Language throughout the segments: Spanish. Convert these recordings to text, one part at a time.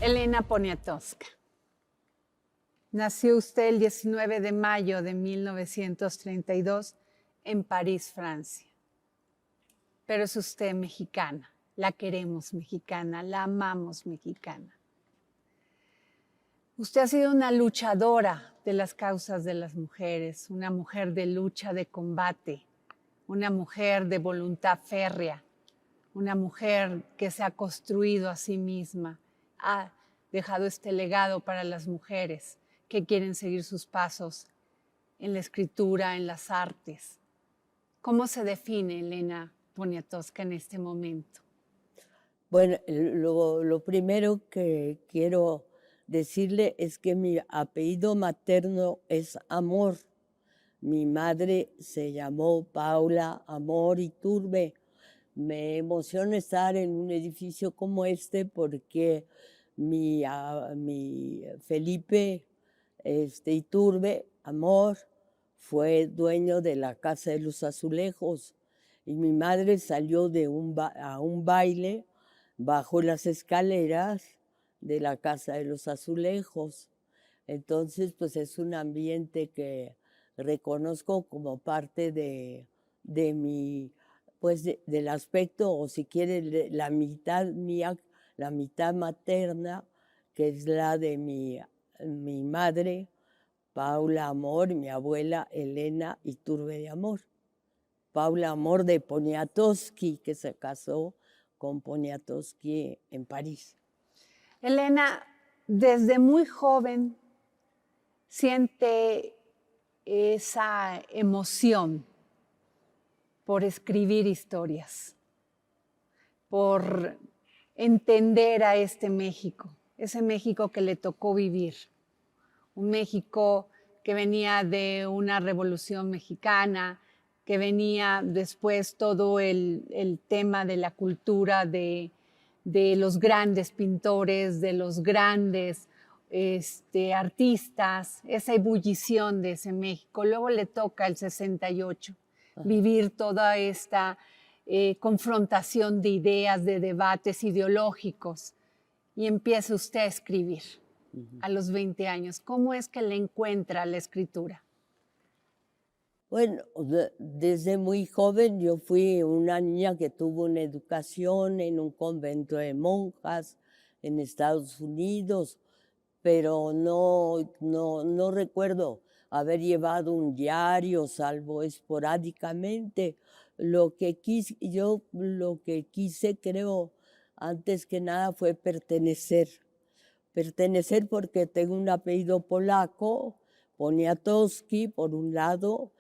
Elena Poniatowska. Nació usted el 19 de mayo de 1932 en París, Francia. Pero es usted mexicana, la queremos mexicana, la amamos mexicana. Usted ha sido una luchadora de las causas de las mujeres, una mujer de lucha, de combate, una mujer de voluntad férrea, una mujer que se ha construido a sí misma, ha dejado este legado para las mujeres que quieren seguir sus pasos en la escritura, en las artes. ¿Cómo se define Elena Poniatowska en este momento? Bueno, lo primero que quiero decirle es que mi apellido materno es Amor. Mi madre se llamó Paula Amor Iturbe. Me emociona estar en un edificio como este porque mi Felipe Iturbe Amor fue dueño de la Casa de los Azulejos y mi madre salió a un baile bajo las escaleras de la Casa de los Azulejos. Entonces, pues es un ambiente que reconozco como parte de mi, pues del aspecto, o si quiere, la mitad mía, la mitad materna, que es la de mi madre, Paula Amor, y mi abuela Elena Iturbe de Amor. Paula Amor de Poniatowski, que se casó con Poniatowski en París. Elena, desde muy joven siente esa emoción por escribir historias, por entender a este México, ese México que le tocó vivir, un México que venía de una revolución mexicana, que venía después todo el tema de la cultura de los grandes pintores, de los grandes artistas, esa ebullición de ese México. Luego le toca el 68 vivir toda esta confrontación de ideas, de debates ideológicos, y empieza usted a escribir a los 20 años. ¿Cómo es que le encuentra la escritura? Bueno, desde muy joven yo fui una niña que tuvo una educación en un convento de monjas en Estados Unidos, pero no recuerdo haber llevado un diario, salvo esporádicamente. Lo que quise, creo, antes que nada fue pertenecer. Pertenecer porque tengo un apellido polaco, Poniatowski, por un lado,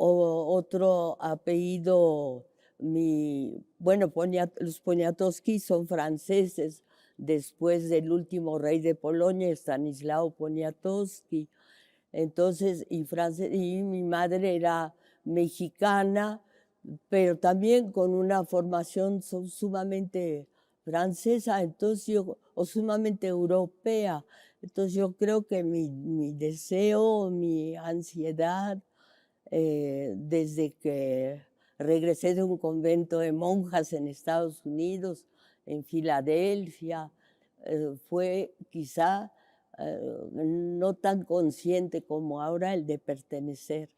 otro apellido, los Poniatowski son franceses, después del último rey de Polonia, Stanislao Poniatowski. Entonces, y mi madre era mexicana, pero también con una formación sumamente francesa, o sumamente europea. Entonces yo creo que mi deseo, mi ansiedad, desde que regresé de un convento de monjas en Estados Unidos, en Filadelfia, fue quizá no tan consciente como ahora el de pertenecer,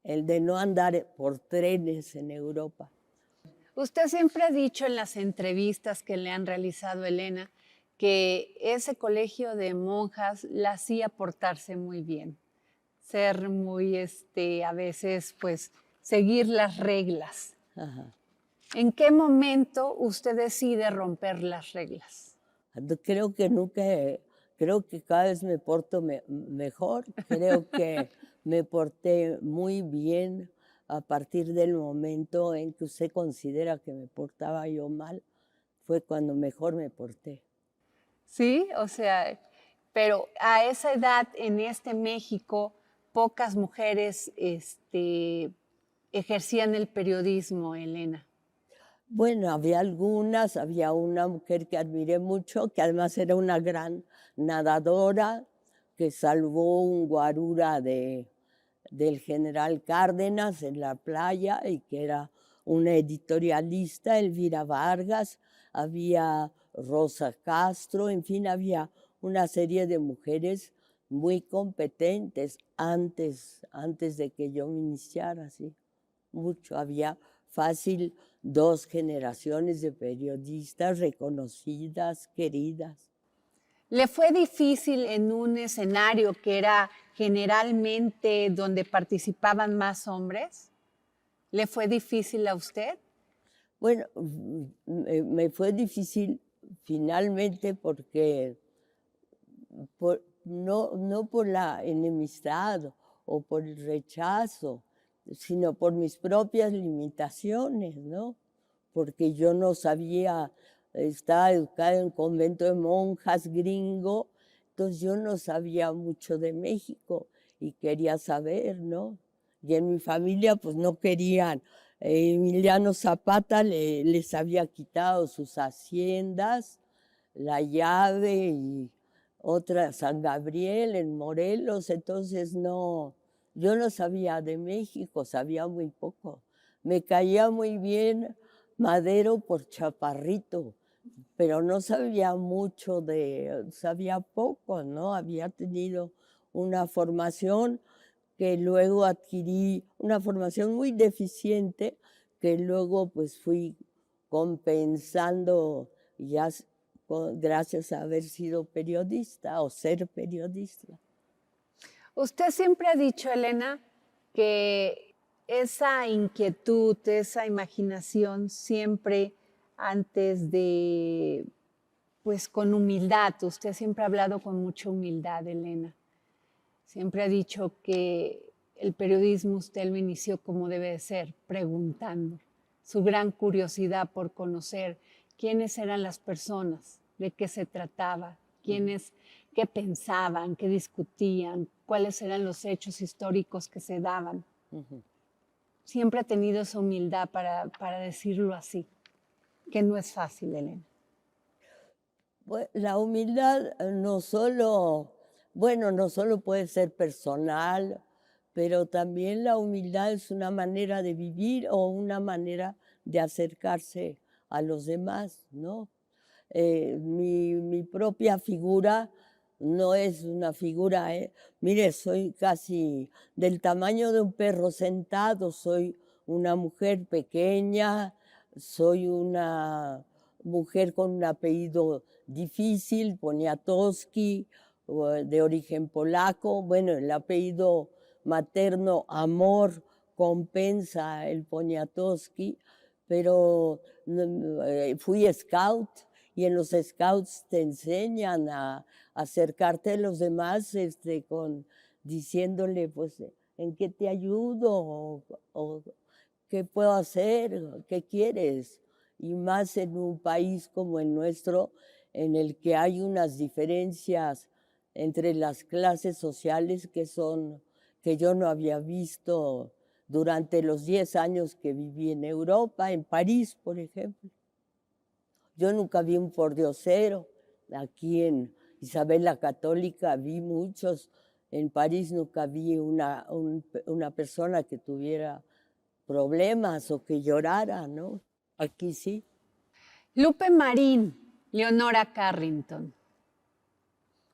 el de no andar por trenes en Europa. Usted siempre ha dicho en las entrevistas que le han realizado Elena que ese colegio de monjas la hacía portarse muy bien, ser muy, a veces, pues, seguir las reglas. Ajá. ¿En qué momento usted decide romper las reglas? Creo que cada vez me porto mejor, creo que me porté muy bien a partir del momento en que usted considera que me portaba yo mal, fue cuando mejor me porté. Sí, o sea, pero a esa edad en este México pocas mujeres ejercían el periodismo, Elena. Bueno, había una mujer que admiré mucho, que además era una gran nadadora, que salvó un guarura del general Cárdenas en la playa y que era una editorialista, Elvira Vargas. Había Rosa Castro, en fin, había una serie de mujeres muy competentes antes de que yo me iniciara, sí, mucho. Había fácil 2 generaciones de periodistas reconocidas, queridas. ¿Le fue difícil en un escenario que era generalmente donde participaban más hombres? ¿Le fue difícil a usted? Bueno, me fue difícil finalmente porque no por la enemistad o por el rechazo, sino por mis propias limitaciones, ¿no? Porque yo no sabía, estaba educada en un convento de monjas gringo, entonces yo no sabía mucho de México y quería saber, ¿no? Y en mi familia pues no querían. Emiliano Zapata les había quitado sus haciendas, la llave y otra San Gabriel en Morelos, entonces no, yo no sabía de México, sabía muy poco. Me caía muy bien Madero por chaparrito, pero no sabía mucho sabía poco, ¿no? Había tenido una formación que luego adquirí, una formación muy deficiente, que luego pues fui compensando ya gracias a haber sido periodista o ser periodista. Usted siempre ha dicho, Elena, que esa inquietud, esa imaginación siempre antes de, pues con humildad, usted siempre ha hablado con mucha humildad, Elena. Siempre ha dicho que el periodismo usted lo inició como debe de ser, preguntando. Su gran curiosidad por conocer quiénes eran las personas, de qué se trataba, quiénes, qué pensaban, qué discutían, cuáles eran los hechos históricos que se daban. Siempre ha tenido esa humildad para decirlo así, que no es fácil, Elena. Pues, la humildad no solo puede ser personal, pero también la humildad es una manera de vivir o una manera de acercarse a los demás, ¿no? Mi propia figura no es una figura, mire, soy casi del tamaño de un perro sentado, soy una mujer pequeña, soy una mujer con un apellido difícil, Poniatowski, de origen polaco. Bueno, el apellido materno Amor compensa el Poniatowski, pero fui scout y en los scouts te enseñan a acercarte a los demás diciéndole, pues, ¿en qué te ayudo? O ¿qué puedo hacer? ¿Qué quieres? Y más en un país como el nuestro, en el que hay unas diferencias entre las clases sociales que yo no había visto durante los 10 años que viví en Europa, en París, por ejemplo. Yo nunca vi un pordiosero. Aquí en Isabel la Católica vi muchos. En París nunca vi una persona que tuviera problemas o que llorara, ¿no? Aquí sí. Lupe Marín, Leonora Carrington.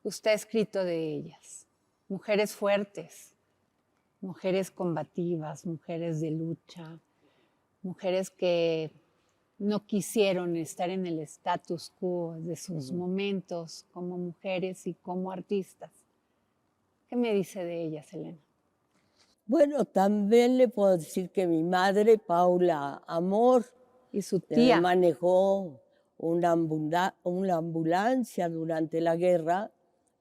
Usted ha escrito de ellas. Mujeres fuertes, mujeres combativas, mujeres de lucha, mujeres que no quisieron estar en el status quo de sus momentos como mujeres y como artistas. ¿Qué me dice de ellas, Elena? Bueno, también le puedo decir que mi madre, Paula Amor, Y su tía. manejó una ambulancia durante la guerra,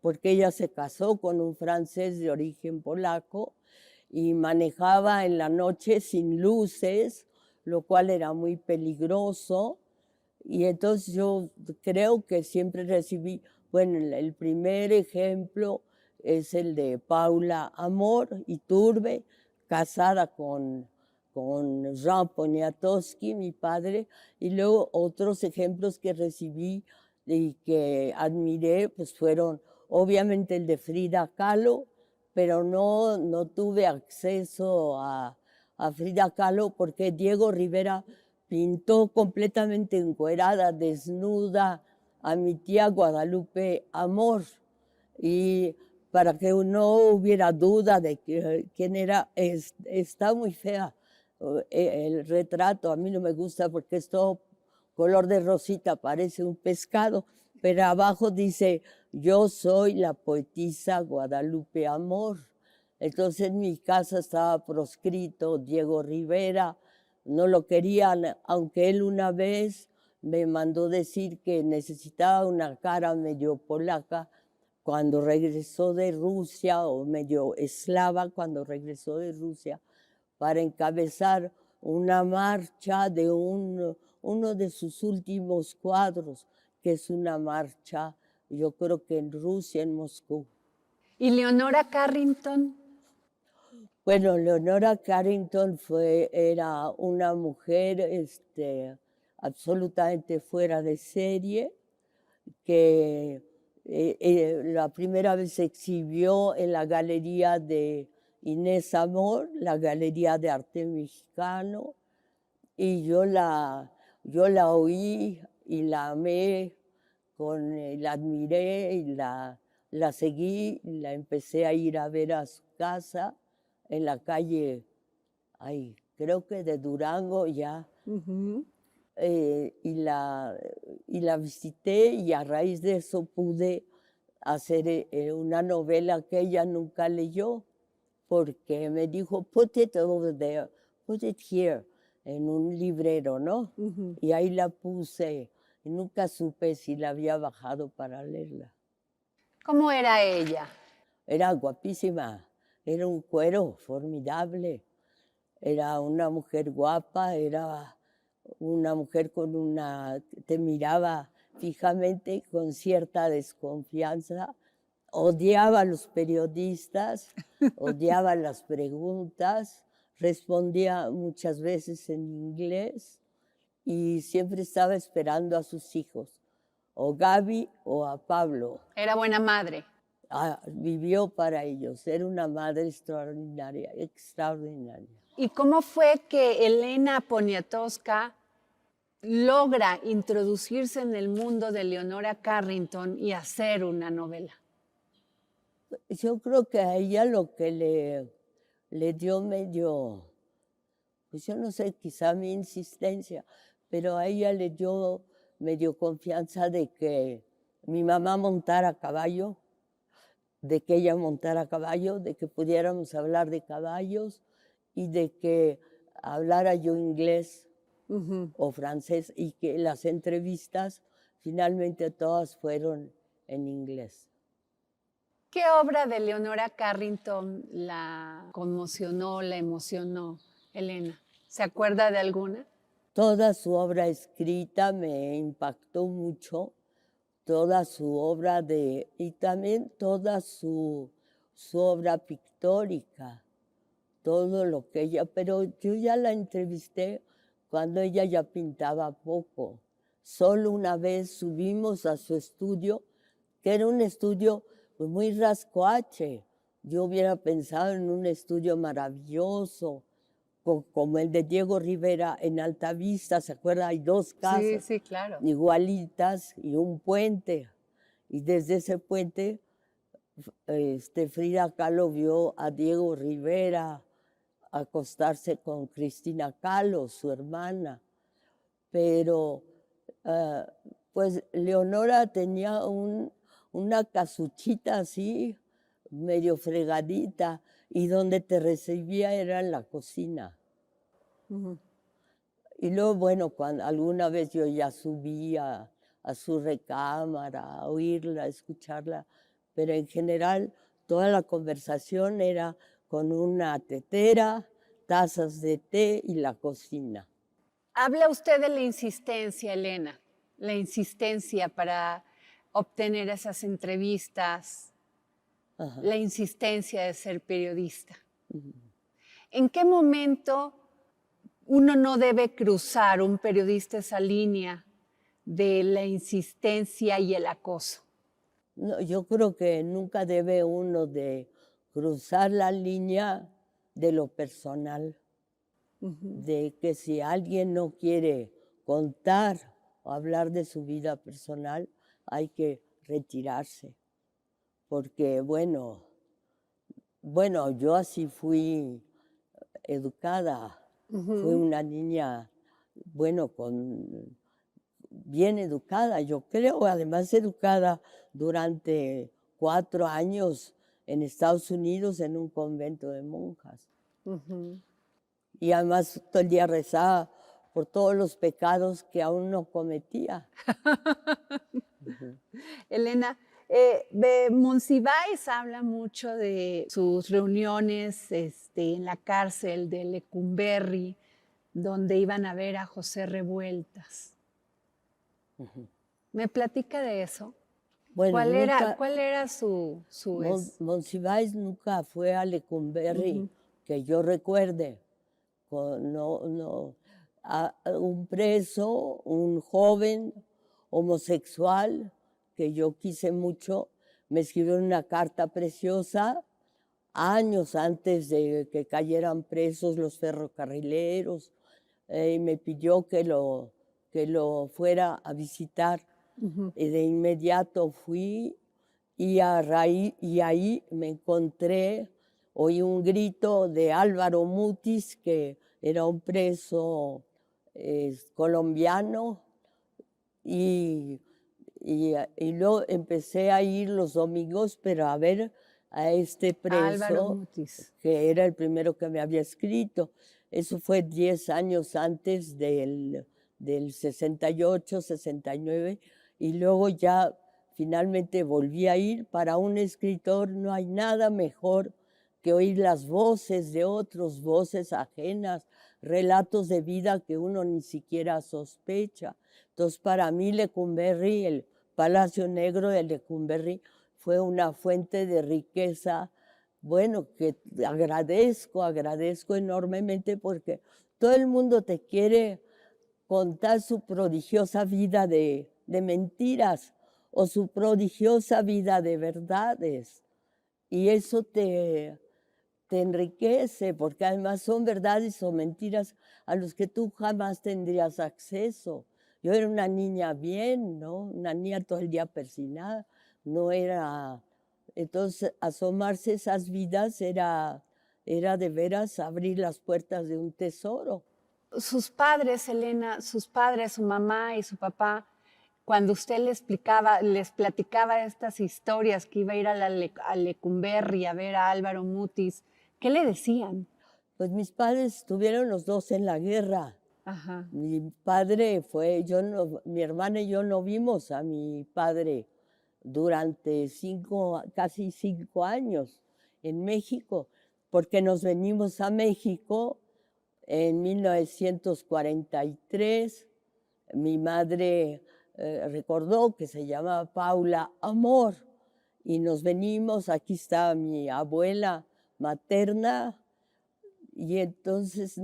porque ella se casó con un francés de origen polaco y manejaba en la noche sin luces, lo cual era muy peligroso. Y entonces yo creo que siempre recibí, bueno, el primer ejemplo es el de Paula Amor Iturbe, casada con Jean Poniatowski, mi padre, y luego otros ejemplos que recibí y que admiré, pues fueron obviamente el de Frida Kahlo, pero no tuve acceso a Frida Kahlo porque Diego Rivera pintó completamente encuerada, desnuda, a mi tía Guadalupe Amor. Y para que no hubiera duda de quién era, está muy fea el retrato. A mí no me gusta porque es todo color de rosita, parece un pescado, pero abajo dice, yo soy la poetisa Guadalupe Amor. Entonces en mi casa estaba proscrito Diego Rivera, no lo querían, aunque él una vez me mandó decir que necesitaba una cara medio polaca cuando regresó de Rusia, o medio eslava cuando regresó de Rusia, para encabezar una marcha de uno de sus últimos cuadros, que es una marcha, yo creo que en Rusia, en Moscú. ¿Y Leonora Carrington? Bueno, Leonora Carrington era una mujer absolutamente fuera de serie, que la primera vez se exhibió en la galería de Inés Amor, la Galería de Arte Mexicano, y yo la oí y la amé, la admiré y la seguí, y la empecé a ir a ver a su casa en la calle, creo que de Durango ya. Uh-huh. Y la visité, y a raíz de eso pude hacer una novela que ella nunca leyó, porque me dijo, put it over there, put it here, en un librero, ¿no? Uh-huh. Y ahí la puse, y nunca supe si la había bajado para leerla. ¿Cómo era ella? Era guapísima, era un cuero formidable, era una mujer guapa, era una mujer te miraba fijamente con cierta desconfianza, odiaba a los periodistas, odiaba las preguntas, respondía muchas veces en inglés y siempre estaba esperando a sus hijos, o Gaby o a Pablo. Era buena madre. Vivió para ellos, era una madre extraordinaria, extraordinaria. ¿Y cómo fue que Elena Poniatowska logra introducirse en el mundo de Leonora Carrington y hacer una novela? Yo creo que a ella lo que le dio medio, pues yo no sé, quizá mi insistencia, pero a ella le dio medio confianza de que mi mamá montara a caballo, de que ella montara a caballo, de que pudiéramos hablar de caballos y de que hablara yo inglés o francés, y que las entrevistas finalmente todas fueron en inglés. ¿Qué obra de Leonora Carrington la conmocionó, la emocionó, Elena? ¿Se acuerda de alguna? Toda su obra escrita me impactó mucho, toda su obra y también toda su obra pictórica, todo lo que ella, pero yo ya la entrevisté cuando ella ya pintaba poco. Solo una vez subimos a su estudio, que era un estudio pues muy rascuache. Yo hubiera pensado en un estudio maravilloso, como el de Diego Rivera en Altavista, ¿se acuerda? Hay dos casas Sí, claro. igualitas y un puente. Y desde ese puente, Frida Kahlo vio a Diego Rivera acostarse con Cristina Kahlo, su hermana. Pero, pues, Leonora tenía una casuchita así, medio fregadita, y donde te recibía era en la cocina. Uh-huh. Y luego, bueno, cuando alguna vez yo ya subí a su recámara, a oírla, a escucharla, pero en general toda la conversación era con una tetera, tazas de té y la cocina. Habla usted de la insistencia, Elena, la insistencia para obtener esas entrevistas, Ajá. la insistencia de ser periodista. Uh-huh. ¿En qué momento uno no debe cruzar, un periodista, esa línea de la insistencia y el acoso? No, yo creo que nunca debe uno de cruzar la línea de lo personal, de que si alguien no quiere contar o hablar de su vida personal, hay que retirarse, porque bueno, yo así fui educada, fui una niña, bueno, bien educada, yo creo, además educada durante 4 años en Estados Unidos en un convento de monjas. Y además todo el día rezaba por todos los pecados que aún no cometía. Elena, de Monsiváis habla mucho de sus reuniones en la cárcel de Lecumberri, donde iban a ver a José Revueltas. ¿Me platica de eso? Bueno, ¿Cuál era su Monsiváis nunca fue a Lecumberri, que yo recuerde. Un preso, un joven homosexual que yo quise mucho, me escribió una carta preciosa años antes de que cayeran presos los ferrocarrileros, y me pidió que lo fuera a visitar. Y de inmediato fui y ahí me encontré, oí un grito de Álvaro Mutis, que era un preso colombiano, y luego empecé a ir los domingos, pero a ver a este preso, que era el primero que me había escrito. Eso fue 10 años antes del 68, 69, y luego ya finalmente volví a ir. Para un escritor no hay nada mejor que oír las voces de otros, voces ajenas, relatos de vida que uno ni siquiera sospecha. Entonces, para mí Lecumberri, el Palacio Negro de Lecumberri, fue una fuente de riqueza, bueno, que agradezco enormemente, porque todo el mundo te quiere contar su prodigiosa vida de mentiras o su prodigiosa vida de verdades. Y eso te enriquece, porque además son verdades o mentiras a los que tú jamás tendrías acceso. Yo era una niña bien, ¿no? Una niña todo el día persinada, no era... Entonces, asomarse esas vidas era de veras abrir las puertas de un tesoro. Sus padres, Elena, sus padres, su mamá y su papá, cuando usted les platicaba estas historias, que iba a ir a Lecumberri a ver a Álvaro Mutis, ¿qué le decían? Pues mis padres estuvieron los dos en la guerra. Ajá. Mi padre mi hermana y yo no vimos a mi padre durante casi 5 años en México, porque nos venimos a México en 1943. Mi madre recordó que se llamaba Paula Amor, y nos venimos. Aquí está mi abuela materna, y entonces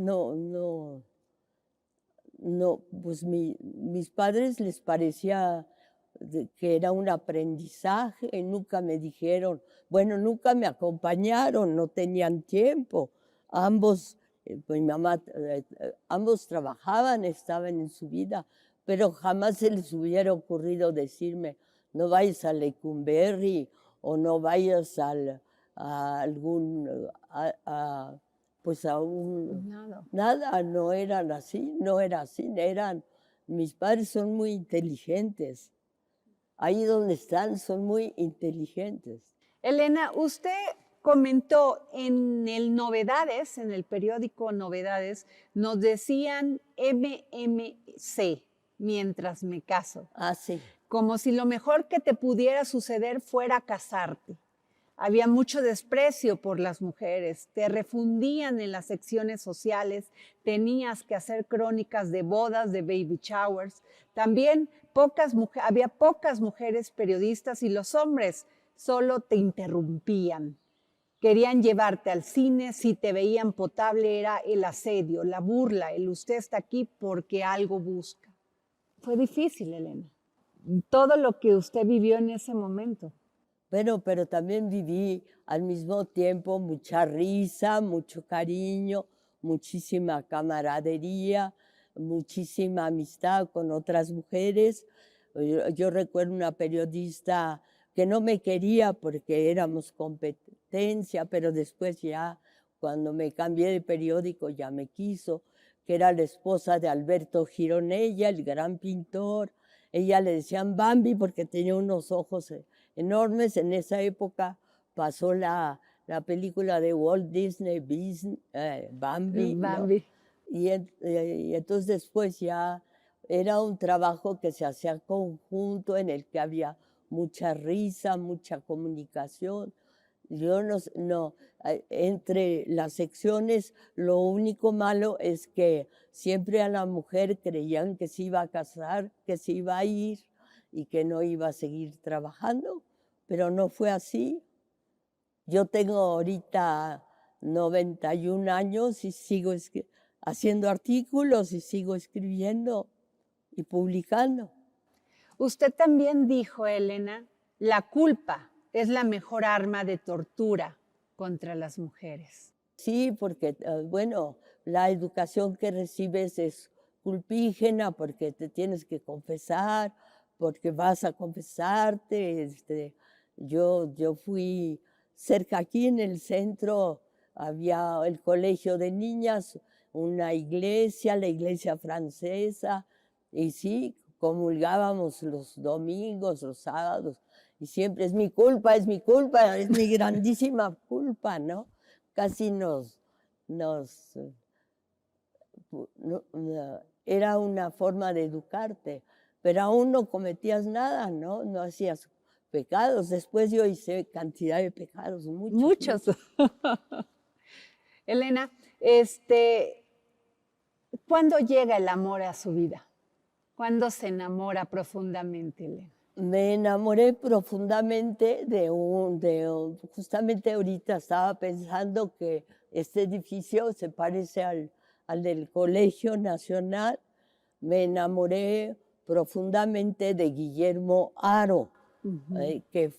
pues mis padres les parecía que era un aprendizaje, y nunca me dijeron, bueno, nunca me acompañaron, no tenían tiempo. Ambos, mi mamá, ambos trabajaban, estaban en su vida, pero jamás se les hubiera ocurrido decirme, no vayas a Lecumberri o no vayas a algún... pues aún nada, no era así, mis padres son muy inteligentes, ahí donde están son muy inteligentes. Elena, usted comentó en el Novedades, en el periódico Novedades, nos decían MMC, mientras me caso. Ah, sí. Como si lo mejor que te pudiera suceder fuera casarte. Había mucho desprecio por las mujeres, te refundían en las secciones sociales, tenías que hacer crónicas de bodas, de baby showers. También había pocas mujeres periodistas, y los hombres solo te interrumpían. Querían llevarte al cine, si te veían potable era el asedio, la burla, el usted está aquí porque algo busca. Fue difícil, Elena, todo lo que usted vivió en ese momento. Bueno, pero también viví al mismo tiempo mucha risa, mucho cariño, muchísima camaradería, muchísima amistad con otras mujeres, Yo recuerdo una periodista que no me quería porque éramos competencia, pero después ya, cuando me cambié de periódico, ya me quiso, que era la esposa de Alberto Gironella, el gran pintor. Ella le decían Bambi porque tenía unos ojos enormes. En esa época pasó la película de Walt Disney, Bambi, ¿no? Bambi. Y entonces después ya era un trabajo que se hacía conjunto, en el que había mucha risa, mucha comunicación. Yo entre las secciones, lo único malo es que siempre a la mujer creían que se iba a casar, que se iba a ir y que no iba a seguir trabajando, pero no fue así. Yo tengo ahorita 91 años y sigo haciendo artículos y sigo escribiendo y publicando. Usted también dijo, Elena, la culpa es la mejor arma de tortura contra las mujeres. Sí, porque, bueno, la educación que recibes es culpígena, porque te tienes que confesar, porque vas a confesarte. Yo fui cerca aquí en el centro, había el colegio de niñas, una iglesia, la iglesia francesa, y sí, comulgábamos los domingos, los sábados, y siempre es mi culpa, es mi culpa, es mi grandísima culpa, ¿no? Casi era una forma de educarte, pero aún no cometías nada, ¿no? No hacías pecados. Después yo hice cantidad de pecados, muchos. Elena, ¿cuándo llega el amor a su vida? ¿Cuándo se enamora profundamente, Elena? Me enamoré profundamente justamente ahorita estaba pensando que este edificio se parece al del Colegio Nacional. Me enamoré profundamente de Guillermo Haro, que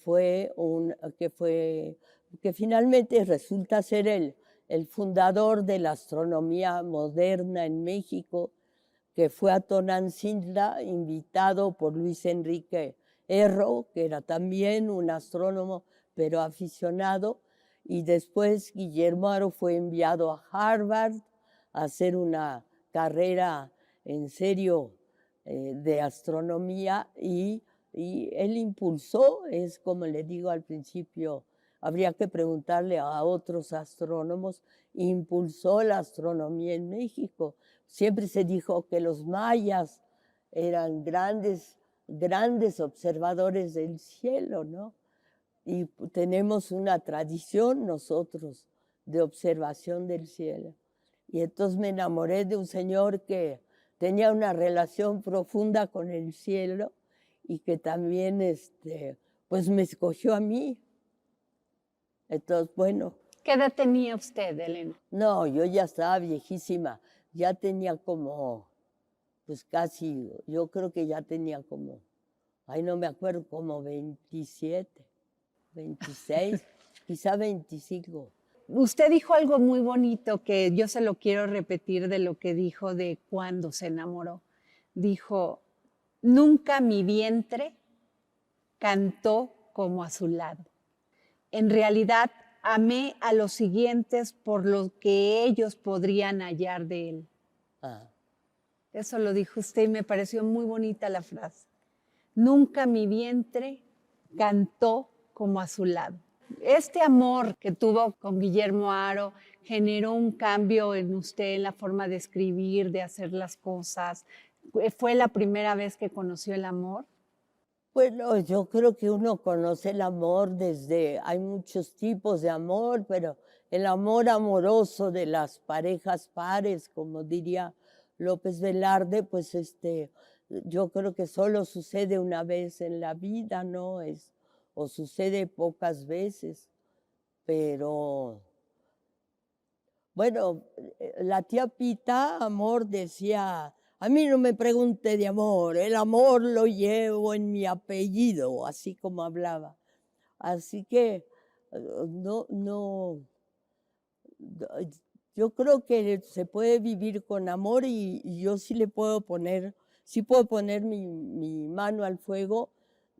finalmente resulta ser el fundador de la astronomía moderna en México, que fue a Tonantzintla invitado por Luis Enrique Erro, que era también un astrónomo, pero aficionado, y después Guillermo Haro fue enviado a Harvard a hacer una carrera en serio de astronomía, y él impulsó, es como le digo al principio, habría que preguntarle a otros astrónomos, impulsó la astronomía en México. Siempre se dijo que los mayas eran grandes observadores del cielo, ¿no? Y tenemos una tradición nosotros de observación del cielo. Y entonces me enamoré de un señor que tenía una relación profunda con el cielo y que también, pues me escogió a mí. Entonces, bueno. ¿Qué edad tenía usted, Elena? No, yo ya estaba viejísima. Ya tenía como, pues casi, yo creo que ya tenía como, no me acuerdo, como 27, 26, quizá 25. Usted dijo algo muy bonito que yo se lo quiero repetir de lo que dijo de cuando se enamoró. Dijo, nunca mi vientre cantó como a su lado. En realidad, amé a los siguientes por lo que ellos podrían hallar de él. Eso lo dijo usted y me pareció muy bonita la frase. Nunca mi vientre cantó como a su lado. Este amor que tuvo con Guillermo Haro generó un cambio en usted, en la forma de escribir, de hacer las cosas. ¿Fue la primera vez que conoció el amor? Bueno, yo creo que uno conoce el amor hay muchos tipos de amor, pero el amor amoroso de las parejas pares, como diría López Velarde, pues yo creo que solo sucede una vez en la vida, ¿no? O sucede pocas veces, pero bueno, la tía Pita, amor, decía, a mí no me pregunte de amor, el amor lo llevo en mi apellido, así como hablaba. Así que yo creo que se puede vivir con amor y yo sí le puedo poner sí puedo poner mi mano al fuego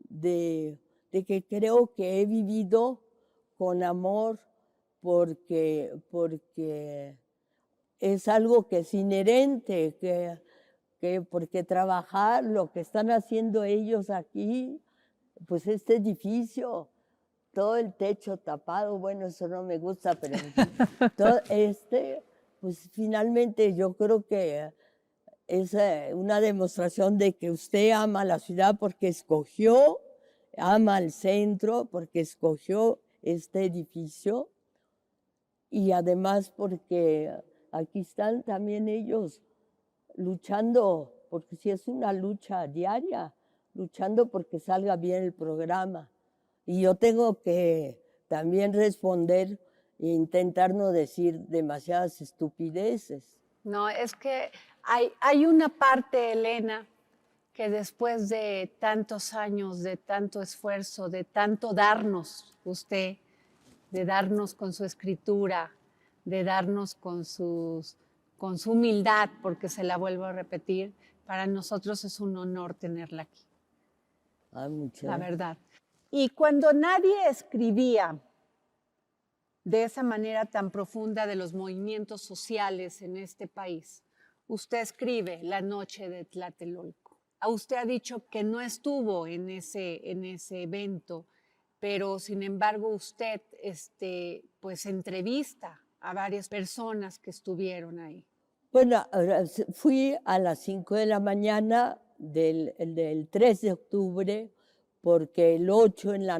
de que creo que he vivido con amor porque es algo que es inherente, porque trabajar lo que están haciendo ellos aquí, pues este edificio, todo el techo tapado, bueno, eso no me gusta, pero todo pues finalmente yo creo que es una demostración de que usted ama la ciudad porque escogió, ama el centro porque escogió este edificio y además porque aquí están también ellos luchando, porque si es una lucha diaria, luchando porque salga bien el programa. Y yo tengo que también responder e intentar no decir demasiadas estupideces. No, es que hay una parte, Elena, que después de tantos años, de tanto esfuerzo, de tanto darnos usted, de darnos con su escritura, de darnos con su humildad, porque se la vuelvo a repetir, para nosotros es un honor tenerla aquí, la verdad. Y cuando nadie escribía de esa manera tan profunda de los movimientos sociales en este país, usted escribe La noche de Tlatelolco. Usted ha dicho que no estuvo en ese evento, pero sin embargo usted pues entrevista a varias personas que estuvieron ahí. Bueno, fui a las 5 de la mañana del 3 de octubre, porque el 8 en la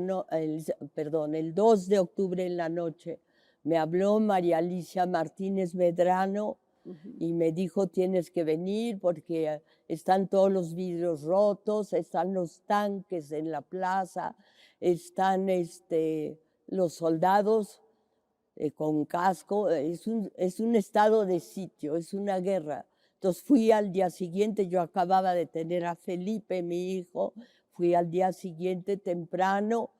perdón, el 2 de octubre en la noche me habló María Alicia Martínez Medrano y me dijo tienes que venir porque están todos los vidrios rotos, están los tanques en la plaza, están los soldados con casco, es un estado de sitio, es una guerra. Entonces fui al día siguiente, yo acababa de tener a Felipe, mi hijo, fui al día siguiente temprano,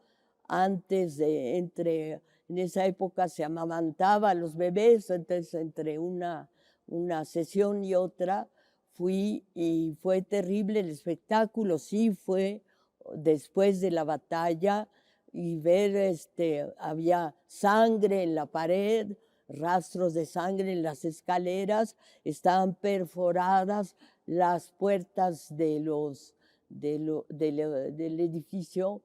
en esa época se amamantaba a los bebés, entonces entre una sesión y otra fui y fue terrible el espectáculo, sí fue después de la batalla, y ver, había sangre en la pared, rastros de sangre en las escaleras, estaban perforadas las puertas del edificio,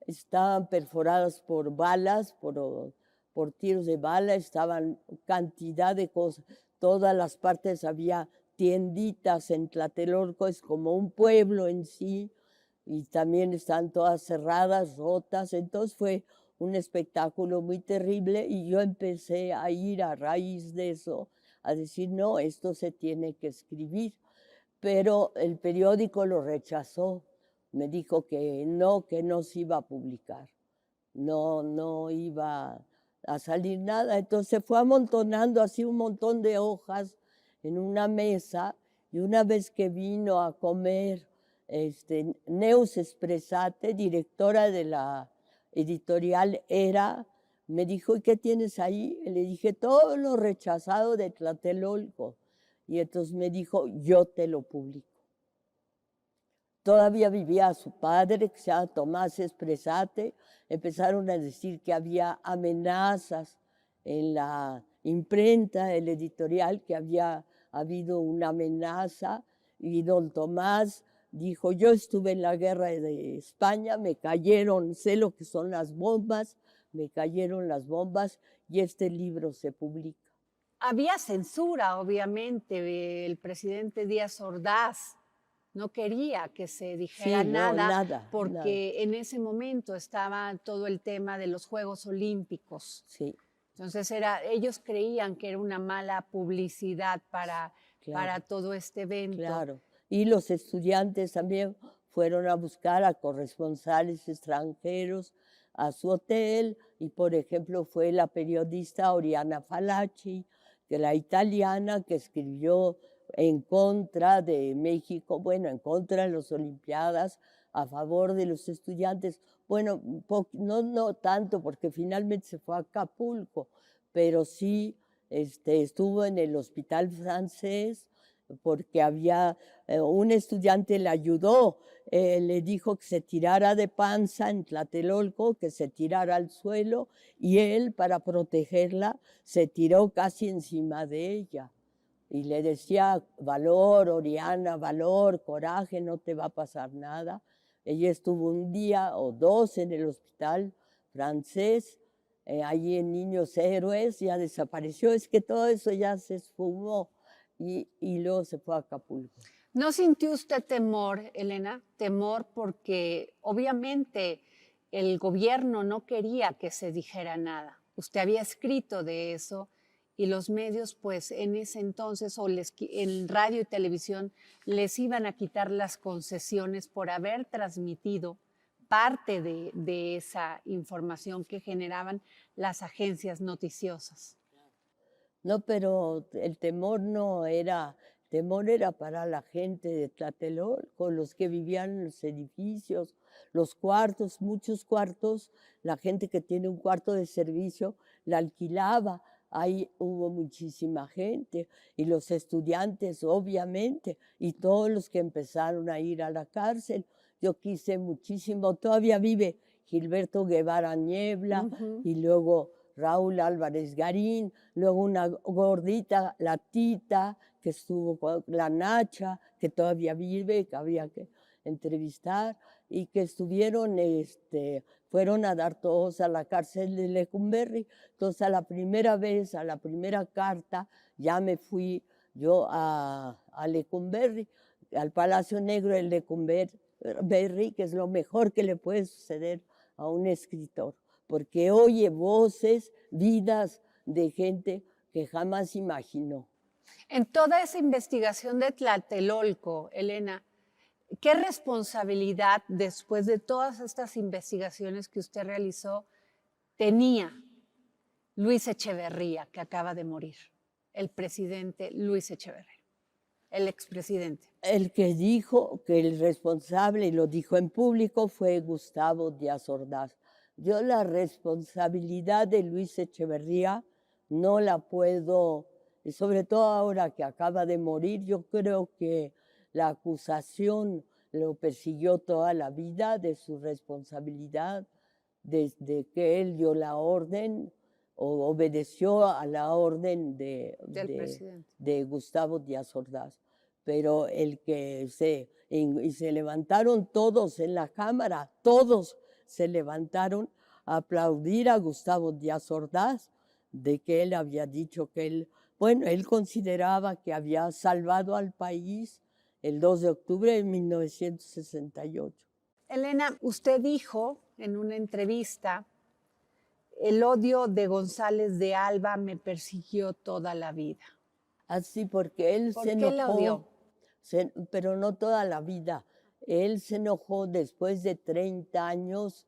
estaban perforadas por balas, por tiros de bala, estaban cantidad de cosas, todas las partes había tienditas en Tlatelolco, es como un pueblo en sí, y también están todas cerradas, rotas, entonces fue un espectáculo muy terrible y yo empecé a ir a raíz de eso, a decir, no, esto se tiene que escribir, pero el periódico lo rechazó, me dijo que no se iba a publicar, no iba a salir nada, entonces se fue amontonando así un montón de hojas en una mesa y una vez que vino a comer Neus Espresate, directora de la editorial Era, me dijo, ¿y qué tienes ahí? Y le dije, todo lo rechazado de Tlatelolco. Y entonces me dijo, yo te lo publico. Todavía vivía su padre, que se llama Tomás Espresate. Empezaron a decir que había amenazas en la imprenta, el editorial, que había habido una amenaza. Y don Tomás dijo, yo estuve en la guerra de España, me cayeron, sé lo que son las bombas, me cayeron las bombas y este libro se publica. Había censura, obviamente, el presidente Díaz Ordaz no quería que se dijera nada, porque en ese momento estaba todo el tema de los Juegos Olímpicos. Sí. Entonces ellos creían que era una mala publicidad para todo este evento. Claro. Y los estudiantes también fueron a buscar a corresponsales extranjeros a su hotel y, por ejemplo, fue la periodista Oriana Fallaci, que la italiana que escribió en contra de México, bueno, en contra de las Olimpiadas, a favor de los estudiantes. Bueno, no tanto, porque finalmente se fue a Acapulco, pero sí estuvo en el Hospital Francés, porque había un estudiante le ayudó, le dijo que se tirara de panza en Tlatelolco, que se tirara al suelo, y él, para protegerla, se tiró casi encima de ella. Y le decía, valor, Oriana, valor, coraje, no te va a pasar nada. Ella estuvo un día o dos en el hospital francés, allí en Niños Héroes, ya desapareció. Es que todo eso ya se esfumó y luego se fue a Acapulco. ¿No sintió usted temor, Elena? Temor porque obviamente el gobierno no quería que se dijera nada. Usted había escrito de eso y los medios, pues en ese entonces, en radio y televisión, les iban a quitar las concesiones por haber transmitido parte de esa información que generaban las agencias noticiosas. No, pero el temor era para la gente de Tlatelolco, los que vivían en los edificios, los cuartos, muchos cuartos, la gente que tiene un cuarto de servicio la alquilaba, ahí hubo muchísima gente, y los estudiantes, obviamente, y todos los que empezaron a ir a la cárcel. Yo quise muchísimo, todavía vive Gilberto Guevara Niebla, y luego Raúl Álvarez Garín, luego una gordita, la Tita, que estuvo con la Nacha, que todavía vive, que había que entrevistar, y que estuvieron, fueron a dar todos a la cárcel de Lecumberri. Entonces, a la primera vez, a la primera carta, ya me fui yo a Lecumberri, al Palacio Negro de Lecumberri, que es lo mejor que le puede suceder a un escritor, porque oye voces, vidas de gente que jamás imaginó. En toda esa investigación de Tlatelolco, Elena, ¿qué responsabilidad después de todas estas investigaciones que usted realizó tenía Luis Echeverría, que acaba de morir? El presidente Luis Echeverría, el expresidente. El que dijo que el responsable, y lo dijo en público, fue Gustavo Díaz Ordaz. Yo la responsabilidad de Luis Echeverría no la puedo, y sobre todo ahora que acaba de morir, yo creo que la acusación lo persiguió toda la vida de su responsabilidad, desde que él dio la orden o obedeció a la orden de Gustavo Díaz Ordaz. Pero el que y se levantaron todos en la Cámara, todos se levantaron a aplaudir a Gustavo Díaz Ordaz de que él había dicho que él consideraba que había salvado al país el 2 de octubre de 1968. Elena, usted dijo en una entrevista, el odio de González de Alba me persiguió toda la vida. Así, porque él ¿Por se qué enojó. la odió? Pero no toda la vida. Él se enojó después de 30 años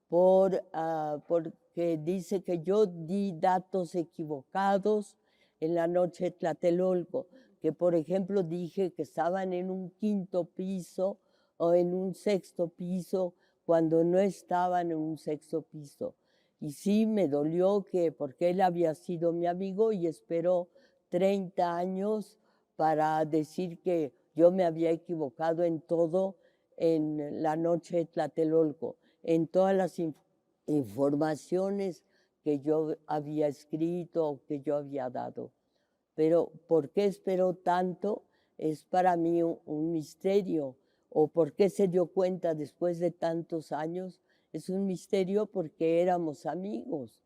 porque dice que yo di datos equivocados en la noche de Tlatelolco, que por ejemplo dije que estaban en un quinto piso o en un sexto piso cuando no estaban en un sexto piso. Y sí me dolió porque él había sido mi amigo y esperó 30 años para decir que yo me había equivocado en todo en la noche de Tlatelolco, en todas las informaciones que yo había escrito o que yo había dado. Pero ¿por qué esperó tanto? Es para mí un misterio. ¿O por qué se dio cuenta después de tantos años? Es un misterio porque éramos amigos.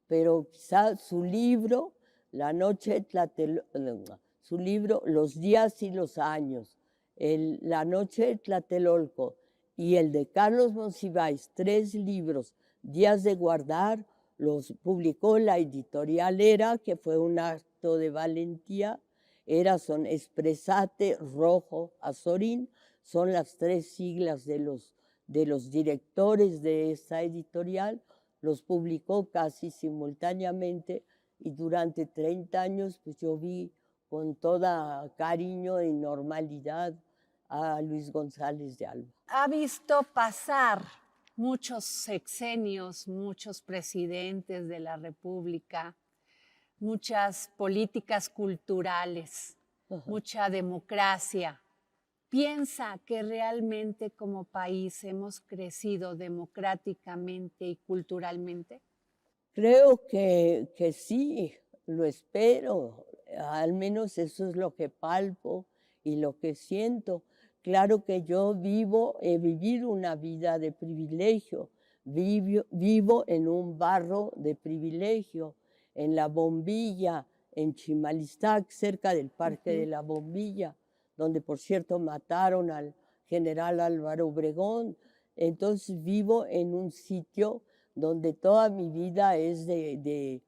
Pero quizá su libro, La noche de Tlatelolco, su libro Los días y los años, La noche de Tlatelolco y el de Carlos Monsiváis, 3 libros, Días de guardar, los publicó la editorial Era, que fue un acto de valentía. Era son Expresate, Rojo, Azorín, son las 3 siglas de los directores de esa editorial. Los publicó casi simultáneamente y durante 30 años pues yo vi con toda cariño y normalidad a Luis González de Alba. Ha visto pasar muchos sexenios, muchos presidentes de la República, muchas políticas culturales. Ajá. mucha democracia. ¿Piensa que realmente como país hemos crecido democráticamente y culturalmente? Creo que sí, lo espero. Al menos eso es lo que palpo y lo que siento. Claro que yo he vivido una vida de privilegio. Vivo en un barrio de privilegio, en La Bombilla, en Chimalistac, cerca del Parque de Ujú. La Bombilla, donde por cierto mataron al general Álvaro Obregón. Entonces vivo en un sitio donde toda mi vida es de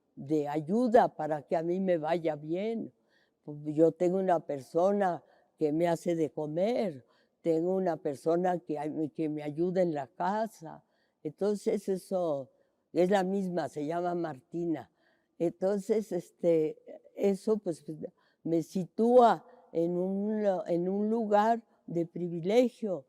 ayuda para que a mí me vaya bien. Yo tengo una persona que me hace de comer, tengo una persona que me ayuda en la casa. Entonces eso es la misma, se llama Martina. Entonces, eso pues me sitúa en un lugar de privilegio.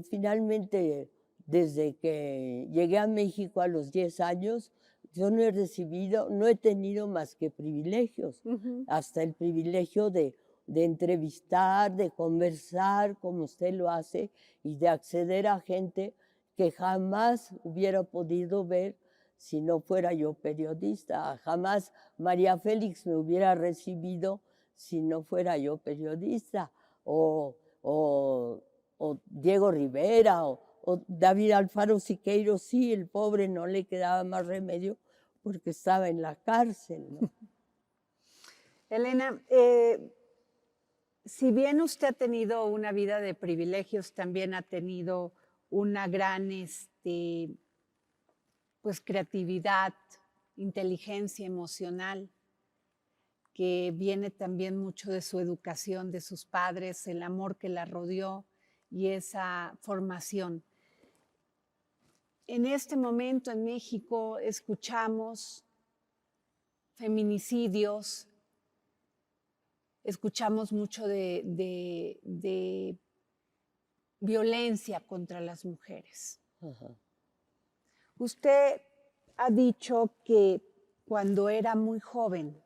Finalmente, desde que llegué a México a los 10 años, yo no he tenido más que privilegios, Ujú. hasta el privilegio de entrevistar, de conversar como usted lo hace y de acceder a gente que jamás hubiera podido ver si no fuera yo periodista. Jamás María Félix me hubiera recibido si no fuera yo periodista. O, o Diego Rivera o David Alfaro Siqueiros, sí, el pobre no le quedaba más remedio porque estaba en la cárcel, ¿no? Elena, si bien usted ha tenido una vida de privilegios, también ha tenido una gran pues, creatividad, inteligencia emocional, que viene también mucho de su educación, de sus padres, el amor que la rodeó y esa formación. En este momento en México escuchamos feminicidios, escuchamos mucho de violencia contra las mujeres. Ajá. Usted ha dicho que cuando era muy joven,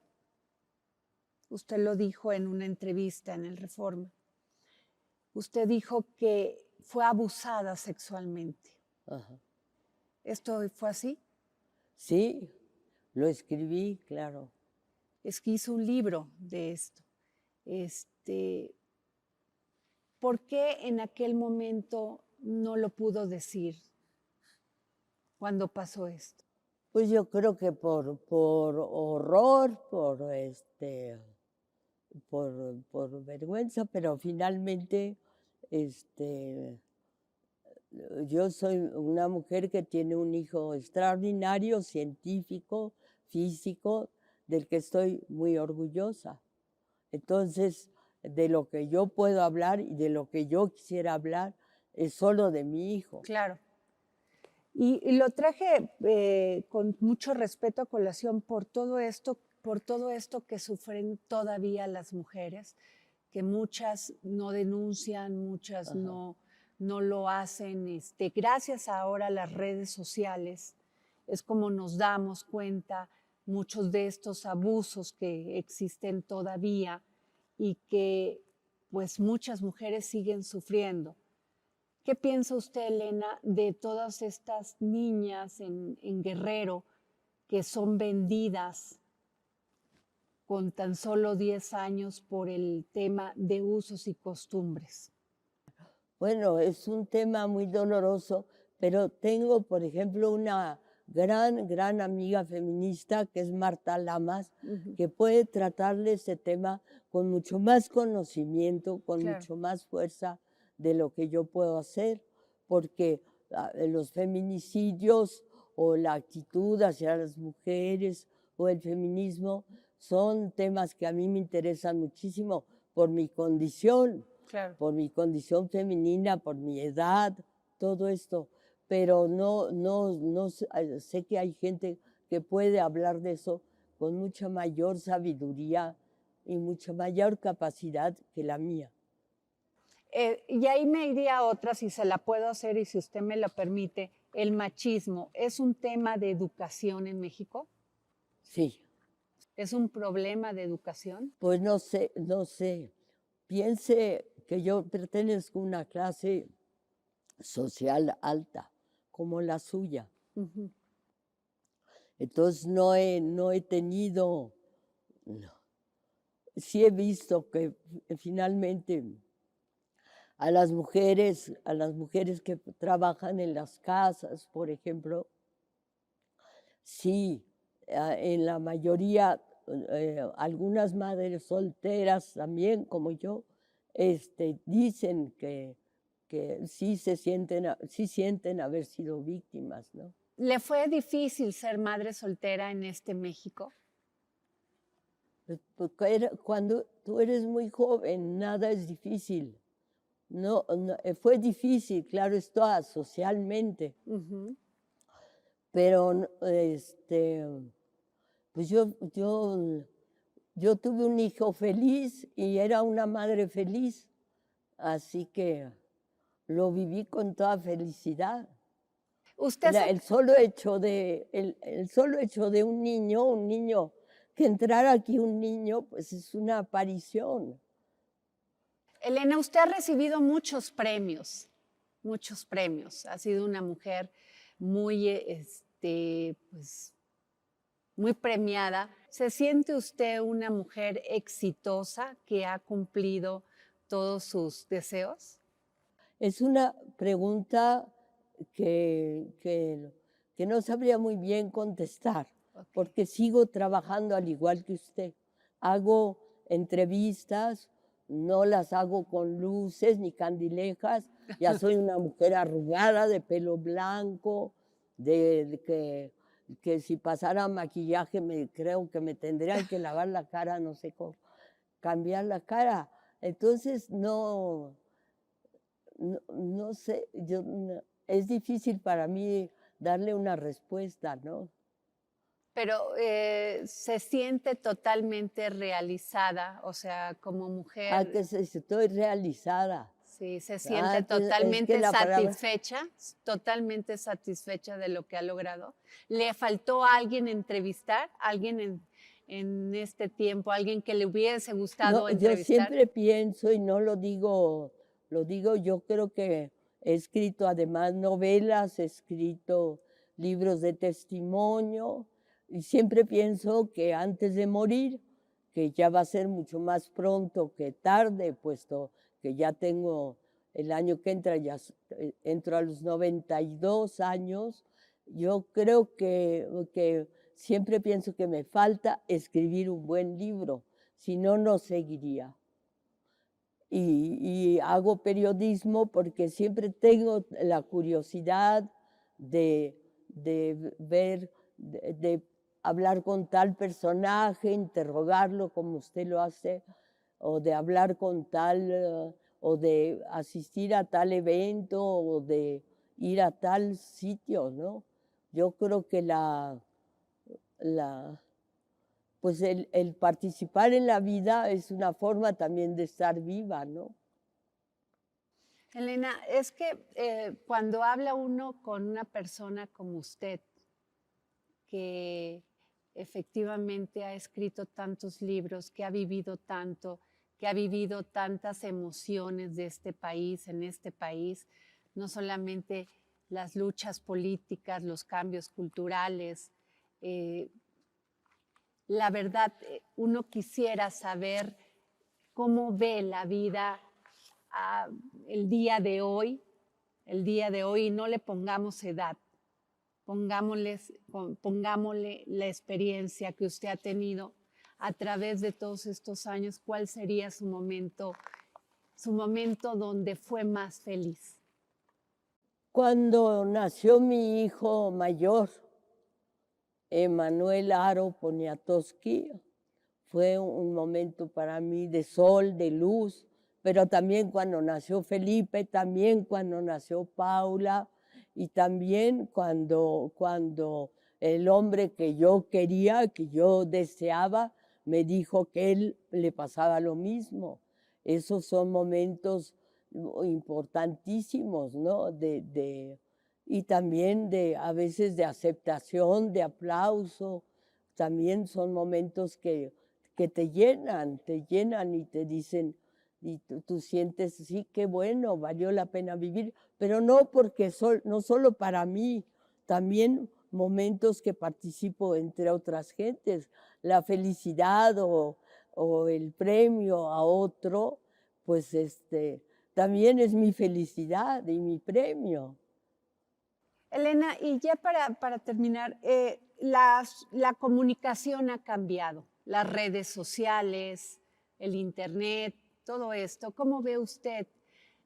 usted lo dijo en una entrevista en el Reforma, usted dijo que fue abusada sexualmente. Ajá. ¿Esto fue así? Sí, lo escribí, claro. Es que hizo un libro de esto. ¿Por qué en aquel momento no lo pudo decir cuando pasó esto? Pues yo creo que por horror, por vergüenza, pero finalmente, este, yo soy una mujer que tiene un hijo extraordinario, científico, físico, del que estoy muy orgullosa. Entonces, de lo que yo puedo hablar y de lo que yo quisiera hablar es solo de mi hijo. Claro. Y lo traje con mucho respeto a colación por todo esto que sufren todavía las mujeres, que muchas no denuncian, muchas Ajá. no lo hacen. Gracias ahora a las redes sociales es como nos damos cuenta muchos de estos abusos que existen todavía y que pues muchas mujeres siguen sufriendo. ¿Qué piensa usted, Elena, de todas estas niñas en Guerrero que son vendidas con tan solo 10 años por el tema de usos y costumbres? Bueno, es un tema muy doloroso, pero tengo, por ejemplo, una gran amiga feminista que es Marta Lamas, Ujú. que puede tratarle ese tema con mucho más conocimiento, con Claro. mucho más fuerza de lo que yo puedo hacer, porque los feminicidios o la actitud hacia las mujeres o el feminismo son temas que a mí me interesan muchísimo por mi condición, Claro. por mi condición femenina, por mi edad, todo esto. Pero no sé que hay gente que puede hablar de eso con mucha mayor sabiduría y mucha mayor capacidad que la mía. Y ahí me iría a otra, si se la puedo hacer y si usted me lo permite. El machismo, ¿es un tema de educación en México? Sí, ¿Es un problema de educación? Pues no sé, no sé. Piense que yo pertenezco a una clase social alta, como la suya. Ujú. Entonces no he tenido, no. Sí he visto que finalmente a las mujeres que trabajan en las casas, por ejemplo, sí, en la mayoría, algunas madres solteras también, como yo, dicen que sí sí sienten haber sido víctimas, ¿no? ¿Le fue difícil ser madre soltera en este México? Porque cuando tú eres muy joven, nada es difícil. No, fue difícil, claro está, socialmente, Ujú. pero pues yo tuve un hijo feliz y era una madre feliz, así que lo viví con toda felicidad. ¿Usted se El solo hecho de un niño, que entrara aquí un niño, pues es una aparición. Elena, usted ha recibido muchos premios, muchos premios. Ha sido una mujer muy, pues, muy premiada. ¿Se siente usted una mujer exitosa que ha cumplido todos sus deseos? Es una pregunta que, que, que no sabría muy bien contestar, Ok. porque sigo trabajando al igual que usted. Hago entrevistas, no las hago con luces ni candilejas, ya soy una mujer arrugada, de pelo blanco, que si pasara maquillaje creo que me tendrían que lavar la cara, no sé cómo, cambiar la cara. Entonces no sé, es difícil para mí darle una respuesta, ¿no? Pero se siente totalmente realizada, o sea, como Ah, mujer, que estoy realizada. sí, se siente Ah, es que la palabra, totalmente satisfecha de lo que ha logrado. ¿Le faltó a alguien entrevistar, alguien en este tiempo, alguien que le hubiese no, gustado yo entrevistar? siempre pienso y no lo digo, yo creo que he escrito además novelas, he escrito libros de testimonio y siempre pienso que antes de morir, que ya va a ser mucho más pronto que tarde, puesto que ya tengo el año que entra, entro a los 92 años, yo creo que siempre pienso que me falta escribir un buen libro, si no, no seguiría. Y hago periodismo porque siempre tengo la curiosidad de ver, de hablar con tal personaje, interrogarlo como usted lo hace, o de hablar con tal, o de asistir a tal evento, o de ir a tal sitio, ¿no? Yo creo que la, pues el participar en la vida es una forma también de estar viva, ¿no? Elena, es que cuando habla uno con una persona como usted, que efectivamente ha escrito tantos libros, que ha vivido tanto, que ha vivido tantas emociones de este país, en este país, no solamente las luchas políticas, los cambios culturales. eh, la verdad, uno quisiera saber cómo ve la vida ah, el día de hoy, el día de hoy, y no le pongamos edad, pongámosle la experiencia que usted ha tenido a través de todos estos años, ¿cuál sería su momento donde fue más feliz? Cuando nació mi hijo mayor, Emanuel Aro Poniatowski, fue un momento para mí de sol, de luz, pero también cuando nació Felipe, también cuando nació Paula y también cuando el hombre que yo quería, que yo deseaba, me dijo que él le pasaba lo mismo. Esos son momentos importantísimos, ¿no? Y también a veces de aceptación, de aplauso, también son momentos que te llenan y te dicen, y tú sientes, sí, qué bueno, valió la pena vivir, pero no porque no solo para mí, también momentos que participo entre otras gentes, la felicidad o el premio a otro, pues también es mi felicidad y mi premio. Elena, y ya para terminar, la comunicación ha cambiado, las redes sociales, el internet, todo esto. ¿Cómo ve usted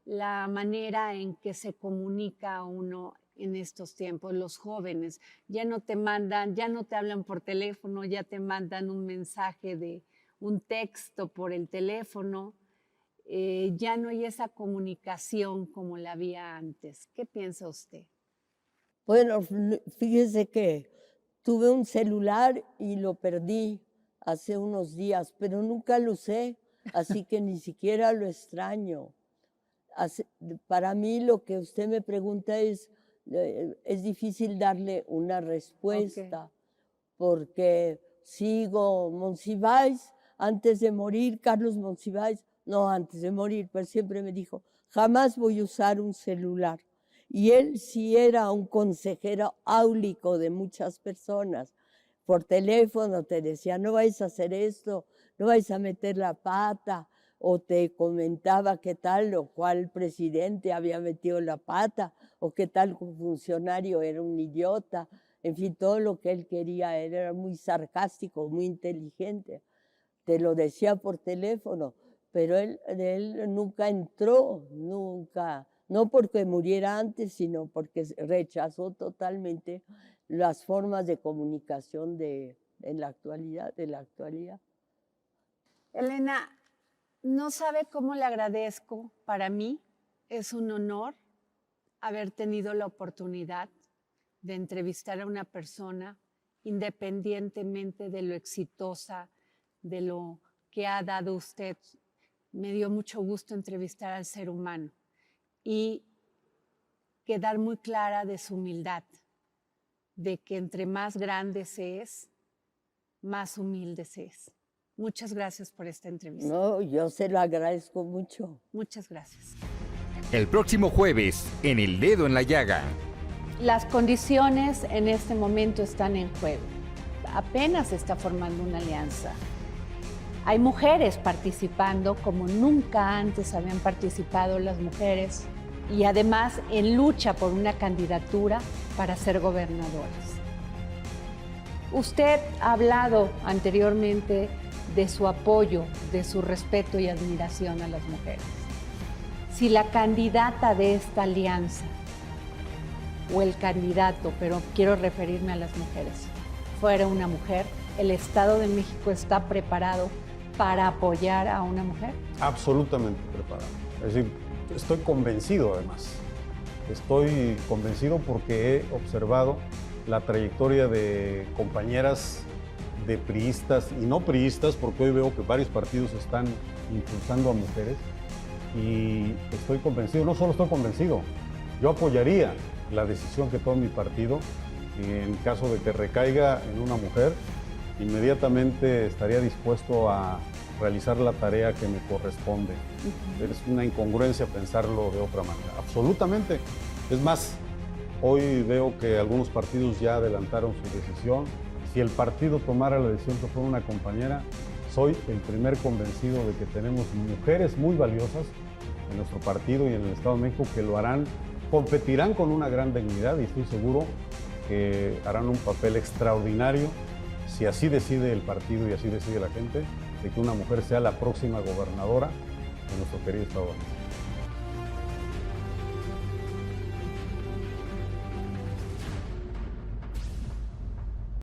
la manera en que se comunica uno en estos tiempos, los jóvenes? Ya no te hablan por teléfono, ya te mandan un mensaje de un texto por el teléfono. Ya no hay esa comunicación como la había antes. ¿Qué piensa usted? Bueno, fíjese que tuve un celular y lo perdí hace unos días, pero nunca lo usé, así que ni siquiera lo extraño. Para mí lo que usted me pregunta es difícil darle una respuesta, porque sigo Monsiváis, antes de morir, Carlos Monsiváis, no antes de morir, pero siempre me dijo, jamás voy a usar un celular. Y él sí era un consejero áulico de muchas personas. Por teléfono te decía, no vais a hacer esto, no vais a meter la pata, o te comentaba qué tal o cuál presidente había metido la pata, o qué tal funcionario era un idiota. En fin, todo lo que él quería, él era muy sarcástico, muy inteligente. Te lo decía por teléfono, pero él nunca entró, nunca. No porque muriera antes, sino porque rechazó totalmente las formas de comunicación de la actualidad. Elena, no sabe cómo le agradezco. Para mí es un honor haber tenido la oportunidad de entrevistar a una persona independientemente de lo exitosa, de lo que ha dado usted. Me dio mucho gusto entrevistar al ser humano y quedar muy clara de su humildad, de que entre más grande se es, más humilde se es. Muchas gracias por esta entrevista. No, yo se lo agradezco mucho. Muchas gracias. El próximo jueves, en El Dedo en la Llaga. Las condiciones en este momento están en juego. Apenas se está formando una alianza. Hay mujeres participando como nunca antes habían participado las mujeres y además en lucha por una candidatura para ser gobernadoras. Usted ha hablado anteriormente de su apoyo, de su respeto y admiración a las mujeres. Si la candidata de esta alianza o el candidato, pero quiero referirme a las mujeres, fuera una mujer, ¿el Estado de México está preparado para apoyar a una mujer? Absolutamente preparado. Es decir, estoy convencido además. Estoy convencido porque he observado la trayectoria de compañeras de priistas y no priistas, porque hoy veo que varios partidos están impulsando a mujeres y estoy convencido, no solo estoy convencido, yo apoyaría la decisión que tome mi partido en caso de que recaiga en una mujer. Inmediatamente estaría dispuesto a realizar la tarea que me corresponde. Es una incongruencia pensarlo de otra manera, absolutamente. Es más, hoy veo que algunos partidos ya adelantaron su decisión. Si el partido tomara la decisión que fuera una compañera, soy el primer convencido de que tenemos mujeres muy valiosas en nuestro partido y en el Estado de México que lo harán, competirán con una gran dignidad y estoy seguro que harán un papel extraordinario si así decide el partido y así decide la gente, de que una mujer sea la próxima gobernadora de nuestro querido Estado de México.